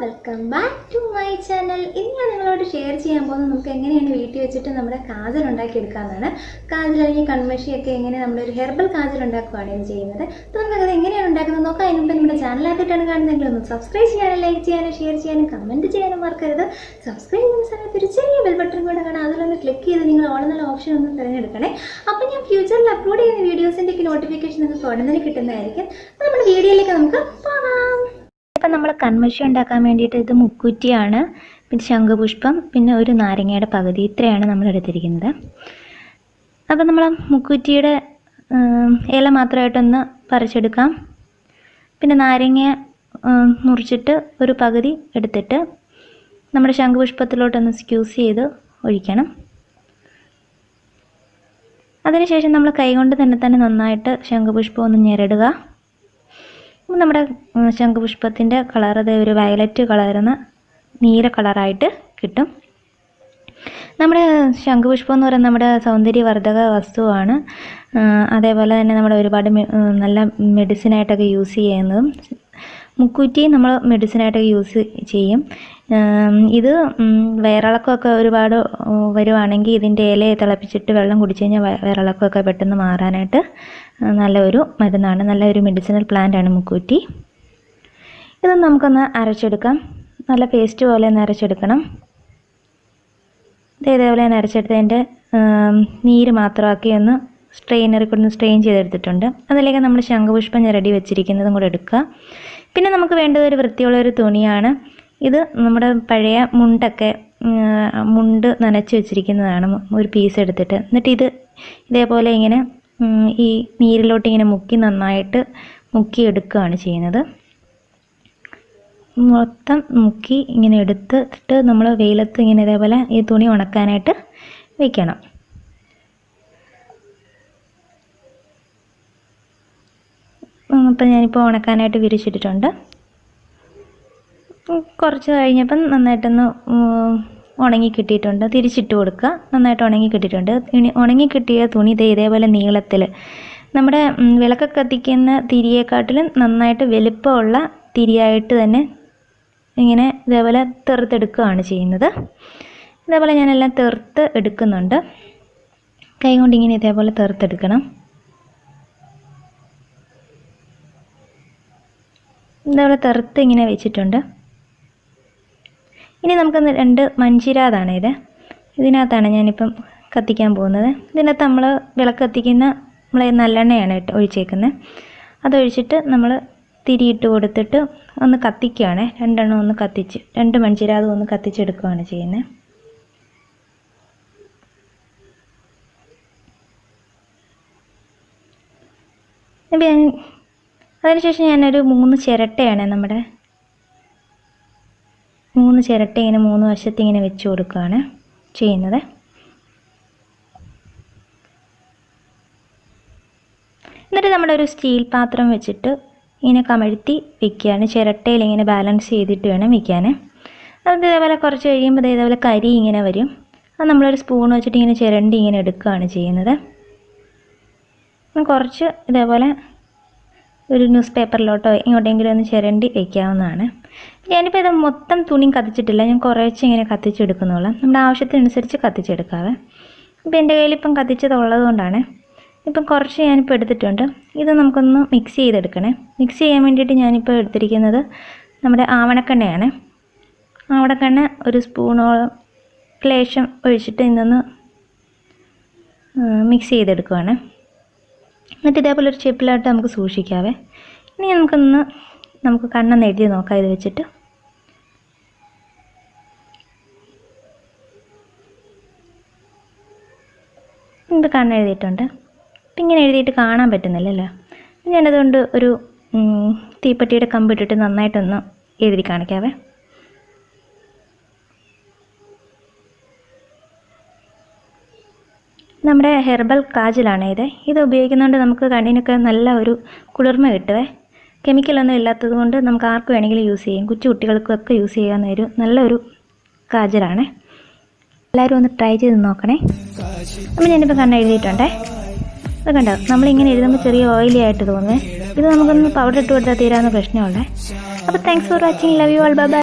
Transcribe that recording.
Welcome back to my channel. ഇന്ന് ഞാൻ നിങ്ങളോട് ഷെയർ ചെയ്യാൻ പോകുന്നത് നമുക്ക് എങ്ങനെയാണ് വീട്ടിൽ വെച്ചിട്ട് നമ്മുടെ കാജൽ ഉണ്ടാക്കിയെടുക്കാമെന്നാണ്. കാജൽ അല്ലെങ്കിൽ കൺമഷിയൊക്കെ എങ്ങനെ നമ്മളൊരു ഹെർബൽ കാജൽ ഉണ്ടാക്കുകയാണ് ചെയ്യുന്നത്. അപ്പോൾ നമുക്കത് എങ്ങനെയാണ് ഉണ്ടാക്കുന്നത് നോക്കാം. അതിന് മുമ്പ് നമ്മുടെ ചാനലാക്കിയിട്ടാണ് കാണുന്നതെങ്കിൽ ഒന്ന് സബ്സ്ക്രൈബ് ചെയ്യാനും ലൈക്ക് ചെയ്യാനും ഷെയർ ചെയ്യാനും കമൻറ്റ് ചെയ്യാനും മറക്കരുത്. സബ്സ്ക്രൈബ് ചെയ്യുന്ന സമയത്ത് ഒരു ചെറിയ ബെൽ ബട്ടൺ കൂടെ കാണാം. അതിലൊന്ന് ക്ലിക്ക് ചെയ്ത് നിങ്ങൾ ഓൾ എന്നുള്ള ഓപ്ഷൻ ഒന്ന് തിരഞ്ഞെടുക്കണേ. അപ്പോൾ ഞാൻ ഫ്യൂച്ചറിൽ അപ്ലോഡ് ചെയ്യുന്ന വീഡിയോസിൻ്റെയൊക്കെ നോട്ടിഫിക്കേഷൻ നിങ്ങൾക്ക് ഉടനെ കിട്ടുന്നതായിരിക്കും. അപ്പോൾ നമ്മുടെ വീഡിയോയിലേക്ക് നമുക്ക് പോകാം. ഇപ്പം നമ്മൾ കൺമഷി ഉണ്ടാക്കാൻ വേണ്ടിയിട്ട് ഇത് മുക്കുറ്റിയാണ്, പിന്നെ ശംഖുപുഷ്പം, പിന്നെ ഒരു നാരങ്ങയുടെ പകുതി, ഇത്രയാണ് നമ്മൾ എടുത്തിരിക്കുന്നത്. അപ്പം നമ്മൾ മുക്കുറ്റിയുടെ ഇല മാത്രമായിട്ടൊന്ന് പറിച്ചെടുക്കാം. പിന്നെ നാരങ്ങ മുറിച്ചിട്ട് ഒരു പകുതി എടുത്തിട്ട് നമ്മുടെ ശംഖുപുഷ്പത്തിലോട്ടൊന്ന് സ്ക്യൂസ് ചെയ്ത് ഒഴിക്കണം. അതിനുശേഷം നമ്മൾ കൈകൊണ്ട് തന്നെ നന്നായിട്ട് ശംഖുപുഷ്പം ഒന്ന് ഞെരടുക. നമ്മുടെ ശംഖുപുഷ്പത്തിൻ്റെ കളർ അത് ഒരു വയലറ്റ് കളറുന്ന നീല കളറായിട്ട് കിട്ടും. നമ്മുടെ ശംഖുപുഷ്പം എന്ന് പറയുന്നത് നമ്മുടെ സൗന്ദര്യവർദ്ധക വസ്തുവാണ്. അതേപോലെ തന്നെ നമ്മുടെ ഒരുപാട് നല്ല മെഡിസിനായിട്ടൊക്കെ യൂസ് ചെയ്യുന്നതും മുക്കുറ്റി നമ്മൾ മെഡിസിനായിട്ടൊക്കെ യൂസ് ചെയ്യും. ഇത് വയറിളക്കമൊക്കെ ഒരുപാട് വരുവാണെങ്കിൽ ഇതിൻ്റെ ഇലയെ തിളപ്പിച്ചിട്ട് വെള്ളം കുടിച്ചു കഴിഞ്ഞാൽ വയറിളക്കമൊക്കെ പെട്ടെന്ന് മാറാനായിട്ട് നല്ലൊരു മരുന്നാണ്, നല്ലൊരു മെഡിസിനൽ പ്ലാന്റാണ് മുക്കുറ്റി. ഇത് നമുക്കൊന്ന് അരച്ചെടുക്കാം. നല്ല പേസ്റ്റ് പോലെ ഒന്ന് അരച്ചെടുക്കണം. ഇതേപോലെ തന്നെ അരച്ചെടുത്തതിൻ്റെ നീര് മാത്രമാക്കി ഒന്ന് സ്ട്രെയിനറിൽ കൂടെ ഒന്ന് സ്ട്രെയിൻ ചെയ്തെടുത്തിട്ടുണ്ട്. അതിലേക്ക് നമ്മൾ ശംഖുപുഷ്പം റെഡി വെച്ചിരിക്കുന്നതും കൂടെ എടുക്കുക. പിന്നെ നമുക്ക് വേണ്ടത് ഒരു വൃത്തിയുള്ളൊരു തുണിയാണ്. ഇത് നമ്മുടെ പഴയ മുണ്ട് നനച്ച് വെച്ചിരിക്കുന്നതാണ്. ഒരു പീസ് എടുത്തിട്ട് എന്നിട്ട് ഇതേപോലെ ഇങ്ങനെ ഈ നീരിലോട്ട് ഇങ്ങനെ നന്നായിട്ട് മുക്കിയെടുക്കുകയാണ് ചെയ്യുന്നത്. മൊത്തം മുക്കി ഇങ്ങനെ എടുത്തിട്ട് നമ്മൾ വെയിലത്ത് ഇങ്ങനെ ഇതേപോലെ ഈ തുണി ഉണക്കാനായിട്ട് വയ്ക്കണം. അപ്പം ഞാനിപ്പോൾ ഉണക്കാനായിട്ട് വിരിച്ചിട്ടിട്ടുണ്ട്. കുറച്ച് കഴിഞ്ഞപ്പം നന്നായിട്ടൊന്ന് ഉണങ്ങി കിട്ടിയിട്ടുണ്ട്. തിരിച്ചിട്ട് കൊടുക്കുക. നന്നായിട്ട് ഉണങ്ങി കിട്ടിയിട്ടുണ്ട്. ഉണങ്ങി കിട്ടിയ തുണി ഇതേപോലെ നീളത്തിൽ നമ്മുടെ വിളക്ക് കത്തിക്കുന്ന തിരിയേക്കാട്ടിലും നന്നായിട്ട് വലുപ്പമുള്ള തിരിയായിട്ട് തന്നെ ഇങ്ങനെ ഇതേപോലെ തെറുത്തെടുക്കുകയാണ് ചെയ്യുന്നത്. ഇതേപോലെ ഞാനെല്ലാം തെറുത്ത് എടുക്കുന്നുണ്ട്. കൈ കൊണ്ട് ഇങ്ങനെ ഇതേപോലെ തെറുത്തെടുക്കണം. ഇതേപോലെ തെറുത്ത് ഇങ്ങനെ വെച്ചിട്ടുണ്ട്. ഇനി നമുക്ക് 2 മൺചിരാതാണ് ഇതിനകത്താണ് ഞാനിപ്പം കത്തിക്കാൻ പോകുന്നത്. ഇതിനകത്ത് നമ്മൾ വിളക്ക് കത്തിക്കുന്ന നല്ലെണ്ണയാണ് ഒഴിച്ചേക്കുന്നത്. അതൊഴിച്ചിട്ട് നമ്മൾ തിരിയിട്ട് കൊടുത്തിട്ട് ഒന്ന് കത്തിക്കുകയാണ്. 2 എണ്ണം ഒന്ന് കത്തിച്ച് 2 മൺചിരാതും ഒന്ന് കത്തിച്ചെടുക്കുകയാണ് ചെയ്യുന്നത്. അതിനുശേഷം ഞാനൊരു 3 ചിരട്ടയാണ് 3 ചിരട്ട ഇങ്ങനെ 3 വശത്ത് ഇങ്ങനെ വെച്ച് കൊടുക്കുകയാണ് ചെയ്യുന്നത്. എന്നിട്ട് നമ്മുടെ ഒരു സ്റ്റീൽ പാത്രം വെച്ചിട്ട് ഇങ്ങനെ കമഴ്ത്തി വയ്ക്കുകയാണ്. ചിരട്ടയിൽ ഇങ്ങനെ ബാലൻസ് ചെയ്തിട്ട് വേണം വയ്ക്കാൻ. അത് ഇതേപോലെ കുറച്ച് കഴിയുമ്പോൾ ഇതേപോലെ കരി ഇങ്ങനെ വരും. അത് നമ്മളൊരു സ്പൂൺ വെച്ചിട്ട് ഇങ്ങനെ ചിരണ്ടി ഇങ്ങനെ എടുക്കുകയാണ് ചെയ്യുന്നത്. കുറച്ച് ഇതേപോലെ ഒരു ന്യൂസ് പേപ്പറിലോട്ടോ ഇങ്ങോട്ടെങ്കിലും ഒന്ന് ചിരണ്ടി വയ്ക്കാവുന്നതാണ്. ഞാനിപ്പോൾ ഇത് മൊത്തം തുണിയും കത്തിച്ചിട്ടില്ല, ഞാൻ കുറേശ്ശെ ഇങ്ങനെ കത്തിച്ചെടുക്കുന്നുള്ളൂ. നമ്മുടെ ആവശ്യത്തിനനുസരിച്ച് കത്തിച്ചെടുക്കാവേ. ഇപ്പോൾ എൻ്റെ കയ്യിലിപ്പം കത്തിച്ചതുള്ളത് കൊണ്ടാണ്. ഇപ്പം കുറച്ച് ഞാനിപ്പോൾ എടുത്തിട്ടുണ്ട്. ഇത് നമുക്കൊന്ന് മിക്സ് ചെയ്തെടുക്കണേ. മിക്സ് ചെയ്യാൻ വേണ്ടിയിട്ട് ഞാനിപ്പോൾ എടുത്തിരിക്കുന്നത് നമ്മുടെ ആവണക്കെണ്ണയാണ്. ആവണക്കെണ്ണ ഒരു സ്പൂണോളം ലേശം ഒഴിച്ചിട്ട് ഇന്നൊന്ന് മിക്സ് ചെയ്തെടുക്കുവാണ്. എന്നിട്ട് ഇതേപോലെ ഒരു ചിപ്പിലായിട്ട് നമുക്ക് സൂക്ഷിക്കാവേ. ഇനി നമുക്ക് കണ്ണെന്ന് എഴുതി നോക്കാം. ഇത് വെച്ചിട്ട് ഇത് കണ്ണെഴുതിയിട്ടുണ്ട്. ഇപ്പം ഇങ്ങനെ എഴുതിയിട്ട് കാണാൻ പറ്റുന്നില്ലല്ലോ. ഞാനതുകൊണ്ട് ഒരു തീപ്പെട്ടിയുടെ കമ്പിട്ടിട്ട് നന്നായിട്ടൊന്ന് എഴുതി കാണിക്കാവേ. നമ്മുടെ ഹെർബൽ കാജലാണ് ഇത് ഉപയോഗിക്കുന്നതുകൊണ്ട് നമുക്ക് കണ്ണിനൊക്കെ നല്ല ഒരു കുളിർമ കിട്ടുവേ. കെമിക്കലൊന്നും ഇല്ലാത്തത് കൊണ്ട് നമുക്ക് ആർക്ക് വേണമെങ്കിലും യൂസ് ചെയ്യും. കൊച്ചു കുട്ടികൾക്കൊക്കെ യൂസ് ചെയ്യാവുന്ന നല്ലൊരു കാജലാണ്. എല്ലാവരും ഒന്ന് ട്രൈ ചെയ്ത് നോക്കണേ. അപ്പം ഞാനിപ്പോൾ കണ്ണെഴുതിയിട്ടുണ്ടേ. അത് കണ്ടോ, നമ്മളിങ്ങനെ എഴുതുമ്പോൾ ചെറിയ ഓയിലി ആയിട്ട് തോന്നുന്നത്. ഇത് നമുക്കൊന്ന് പൗഡർ ഇട്ട് കൊടുത്താൽ തീരാവുന്ന പ്രശ്നമുള്ളേ. അപ്പോൾ thanks for watching. Love you all. Bye bye.